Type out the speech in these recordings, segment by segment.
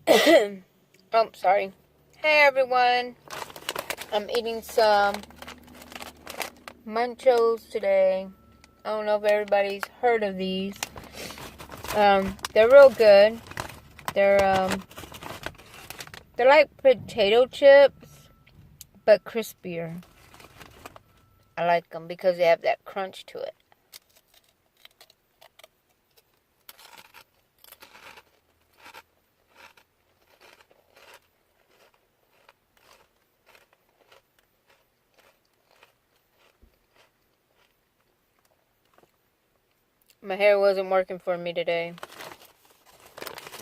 Oh, sorry. Hey everyone. I'm eating some Munchos today. I don't know if everybody's heard of these. They're real good. They're like potato chips, but crispier. I like them because they have that crunch to it. My hair wasn't working for me today.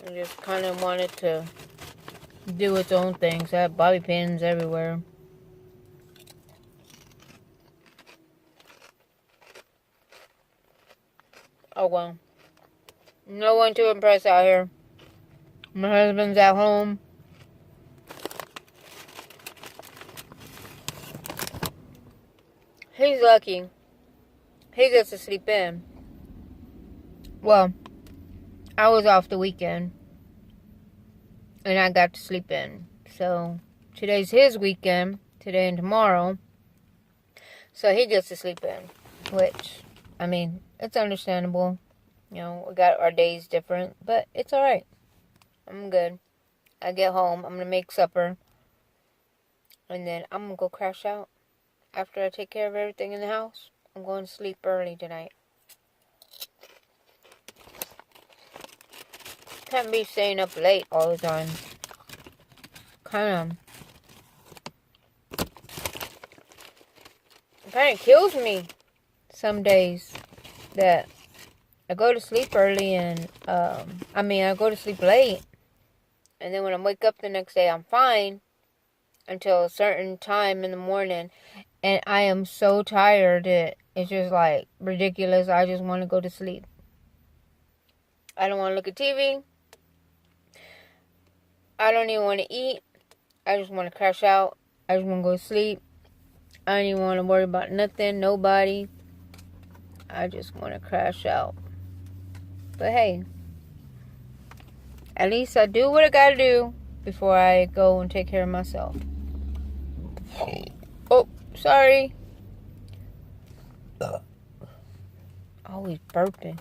I just kind of wanted to do its own thing. So I have bobby pins everywhere. Oh well. No one to impress out here. My husband's at home. He's lucky. He gets to sleep in. Well, I was off the weekend. And I got to sleep in. So, today's his weekend. Today and tomorrow. So, he gets to sleep in. Which, I mean, it's understandable. You know, we got our days different. But it's alright. I'm good. I get home. I'm going to make supper. And then I'm going to go crash out. After I take care of everything in the house, I'm going to sleep early tonight. Can't be staying up late all the time. Kind of kills me some days that I go to sleep early and, I go to sleep late. And then when I wake up the next day, I'm fine until a certain time in the morning. And I am so tired that it's just like ridiculous. I just want to go to sleep. I don't want to look at TV. I don't even want to eat. I just want to crash out. I just want to go to sleep. I don't even want to worry about nothing, nobody. I just want to crash out. But hey, at least I do what I gotta do before I go and take care of myself. Oh, sorry. Always burping.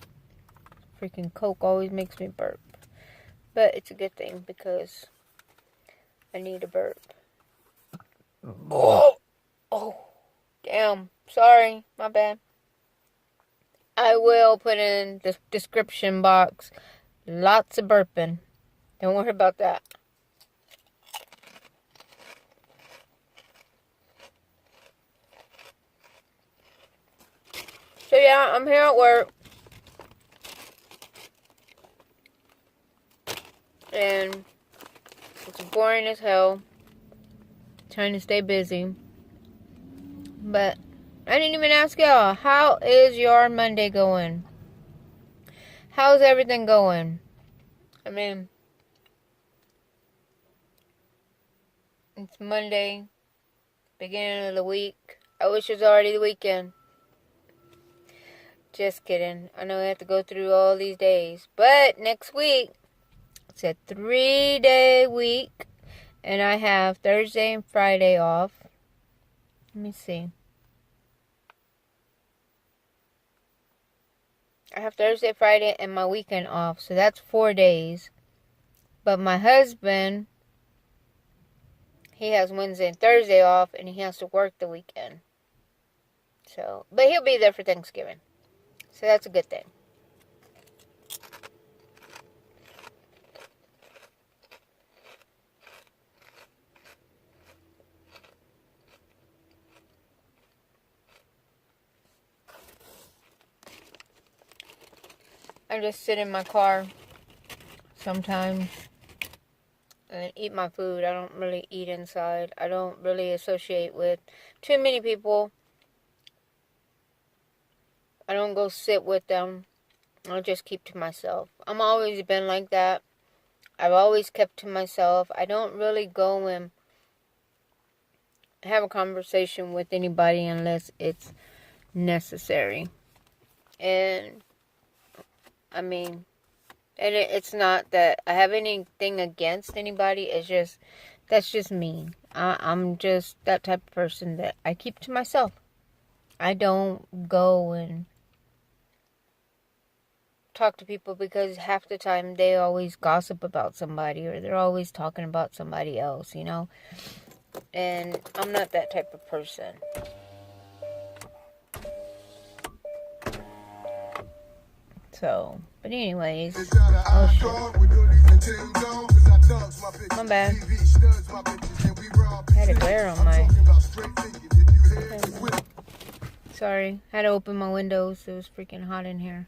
Freaking Coke always makes me burp. But it's a good thing because I need a burp. Oh, damn. Sorry, my bad. I will put in the description box lots of burping. Don't worry about that. So yeah, I'm here at work. And it's boring as hell. Trying to stay busy. But I didn't even ask y'all, how is your Monday going? How's everything going? I mean, it's Monday, beginning of the week. I wish it was already the weekend. Just kidding. I know I have to go through all these days. But next week, it's a 3-day week. And I have Thursday and Friday off. Let me see. I have Thursday, Friday, and my weekend off. So that's 4 days. But my husband, he has Wednesday and Thursday off. And he has to work the weekend. So, but he'll be there for Thanksgiving. So that's a good thing. I just sit in my car sometimes and eat my food. I don't really eat inside. I don't really associate with too many people. I don't go sit with them. I'll just keep to myself. I'm always been like that. I've always kept to myself. I don't really go and have a conversation with anybody unless it's necessary. And I mean, And it's not that I have anything against anybody. It's just, that's just me. I'm just that type of person that I keep to myself. I don't go and talk to people because half the time they always gossip about somebody or they're always talking about somebody else, you know. And I'm not that type of person. So, but anyways, oh shit, my bad. I had a glare on my. Sorry, had to open my windows. It was freaking hot in here.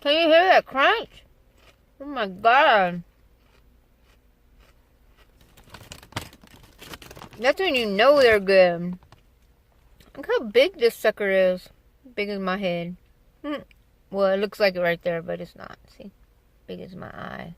Can you hear that crunch? Oh my god. That's when you know they're good. Look how big this sucker is. Big as my head. Well, it looks like it right there, but it's not. See? Big as my eye.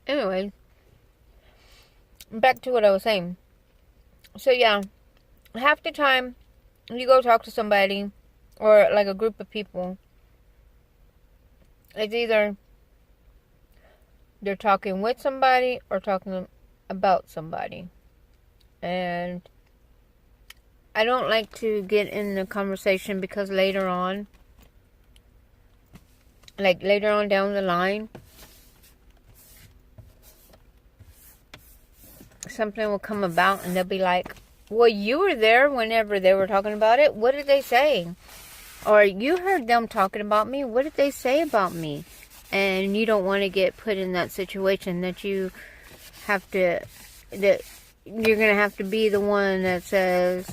Anyway, back to what I was saying. So yeah, half the time you go talk to somebody or like a group of people, it's either they're talking with somebody or talking about somebody. And I don't like to get in the conversation because later on down the line, something will come about and they'll be like, well, you were there whenever they were talking about it. What did they say? Or you heard them talking about me. What did they say about me? And you don't want to get put in that situation that you have to, that you're going to have to be the one that says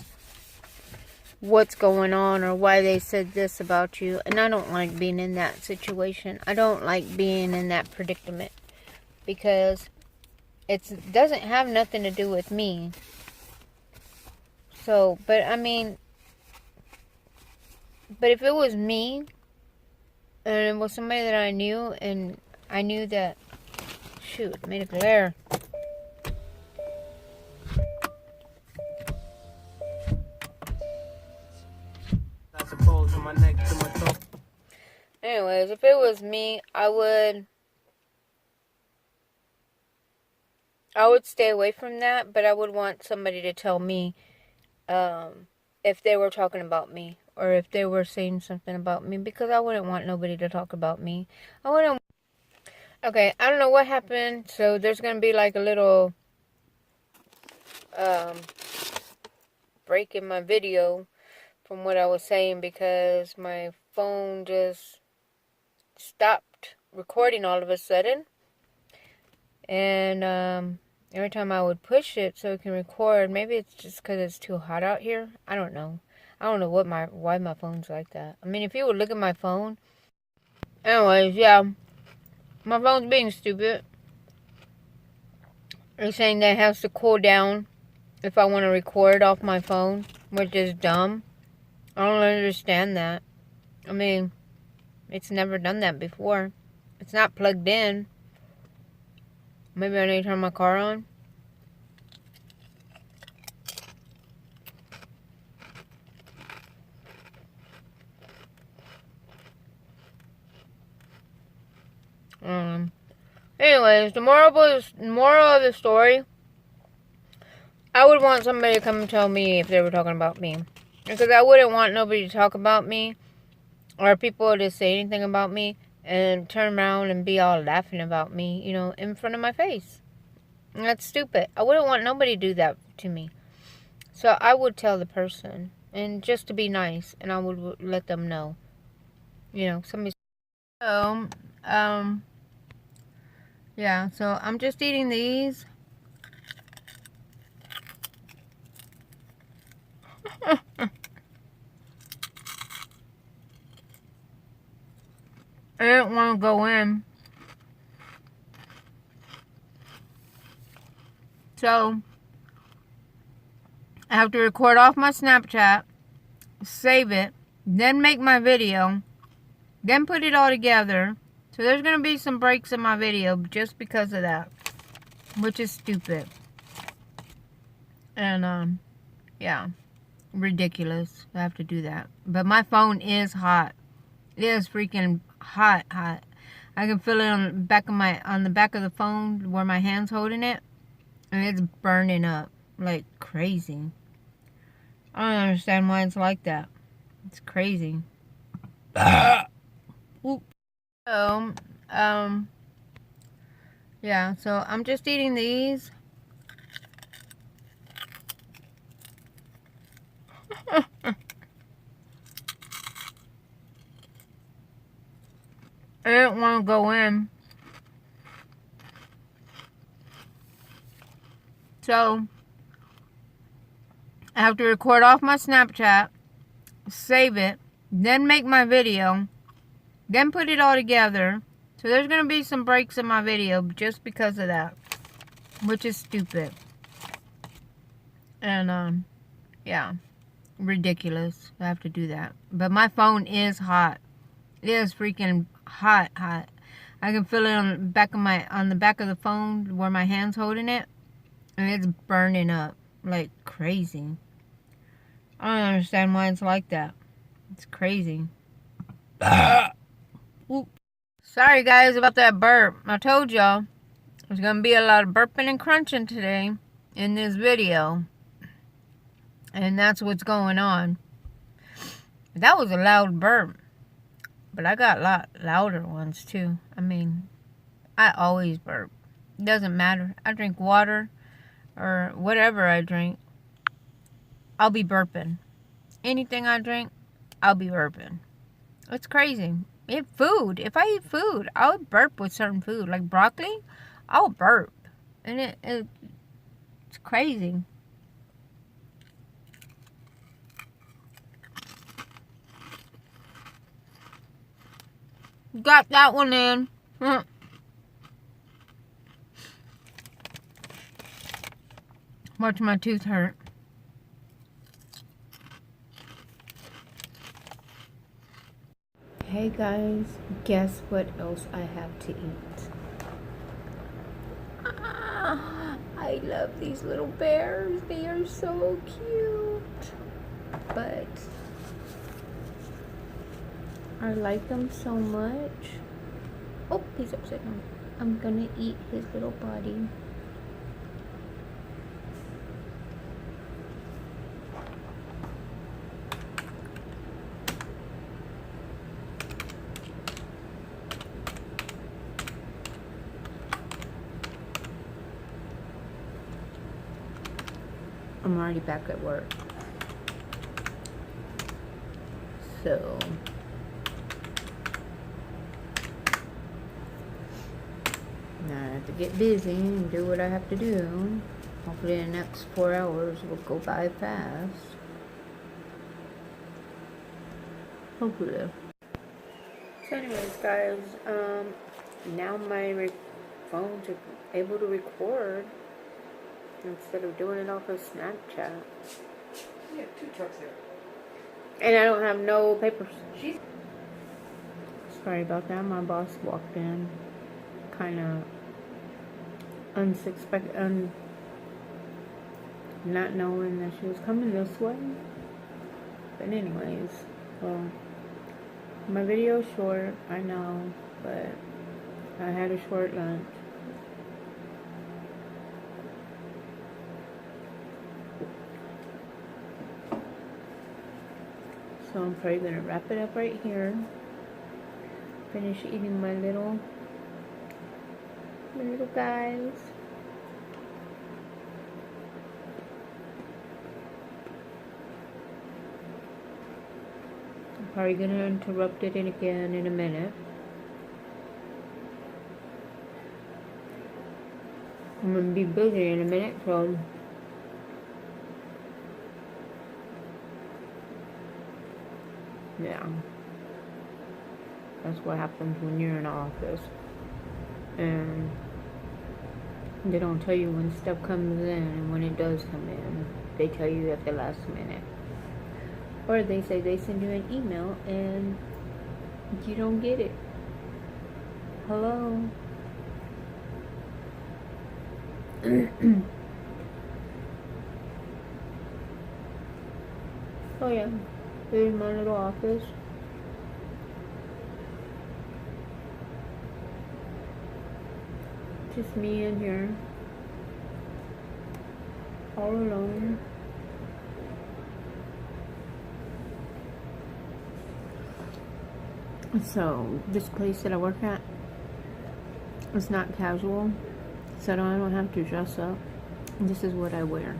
what's going on or why they said this about you. And I don't like being in that situation. I don't like being in that predicament because it doesn't have nothing to do with me. So, but I mean, but if it was me, and it was somebody that I knew, and I knew that, shoot, I made a glare. Anyways, if it was me, I would stay away from that, but I would want somebody to tell me if they were talking about me or if they were saying something about me, because I wouldn't want nobody to talk about me. Okay, I don't know what happened, so there's going to be like a little break in my video from what I was saying because my phone just stopped recording all of a sudden. And every time I would push it so it can record, maybe it's just because it's too hot out here. I don't know. I don't know why my phone's like that. I mean, if you would look at my phone. Anyways, yeah. My phone's being stupid. They're saying that it has to cool down if I want to record off my phone, which is dumb. I don't understand that. I mean, it's never done that before. It's not plugged in. Maybe I need to turn my car on. Anyways, the moral of the story, I would want somebody to come and tell me if they were talking about me. Because I wouldn't want nobody to talk about me or people to say anything about me and turn around and be all laughing about me, you know, in front of my face. And that's stupid. I wouldn't want nobody to do that to me. So I would tell the person, and just to be nice, and I would let them know. You know, somebody. So, yeah, so I'm just eating these. I didn't want to go in. So, I have to record off my Snapchat, save it, then make my video, then put it all together. So there's going to be some breaks in my video just because of that, which is stupid. And, yeah, ridiculous. I have to do that. But my phone is hot. It is freaking hot. I can feel it on the back of the phone where my hand's holding it, and it's burning up like crazy. I don't understand why it's like that. It's crazy. So, yeah, so I'm just eating these. I didn't want to go in. So, I have to record off my Snapchat, save it, then make my video, then put it all together. So there's going to be some breaks in my video just because of that, which is stupid. And, yeah, ridiculous. I have to do that. But my phone is hot. It is freaking hot. I can feel it on the back of the phone where my hand's holding it, and it's burning up like crazy. I don't understand why it's like that. It's crazy. Sorry guys about that burp. I told y'all there's gonna be a lot of burping and crunching today in this video, and that's what's going on. That was a loud burp, but I got a lot louder ones too. I mean, I always burp. It doesn't matter. I drink water or whatever I drink, I'll be burping. Anything I drink, I'll be burping. It's crazy. If I eat food, I'll burp with certain food. Like broccoli, I'll burp. And it's crazy. Got that one in. Watch my tooth hurt. Hey guys, guess what else I have to eat? I love these little bears. They are so cute. But I like them so much. Oh, he's upside down. I'm gonna eat his little body. I'm already back at work. So now I have to get busy and do what I have to do. Hopefully the next 4 hours will go by fast. Hopefully. So anyways guys, now my phone's able to record instead of doing it off of Snapchat. Yeah, 2 trucks there. And I don't have no papers. Sorry about that. My boss walked in kind of unsuspected, not knowing that she was coming this way. But anyways, well, my video's short, I know, but I had a short lunch. So I'm probably gonna wrap it up right here. Finish eating my little guys. I'm probably gonna interrupt it again in a minute. I'm gonna be busy in a minute, so yeah, that's what happens when you're in the office and they don't tell you when stuff comes in and when it does come in, they tell you at the last minute. Or they say they send you an email and you don't get it. Hello? Oh yeah, here's my little office. Just me in here, all alone. So this place that I work at is not casual, so I don't have to dress up. This is what I wear.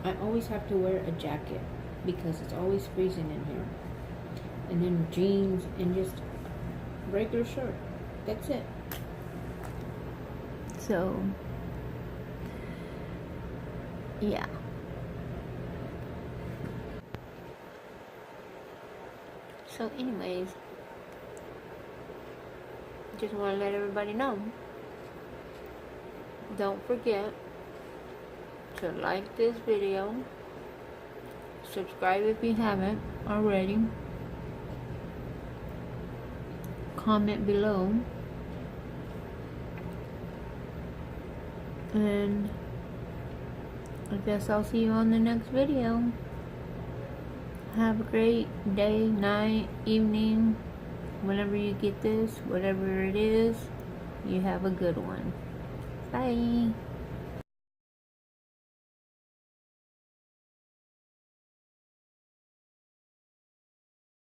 I always have to wear a jacket because it's always freezing in here. And then jeans and just regular shirt. That's it. So, yeah. So anyways, just want to let everybody know. Don't forget to like this video, subscribe if you haven't already, comment below, and I guess I'll see you on the next video. Have a great day, night, evening, whenever you get this, whatever it is, you have a good one. Bye.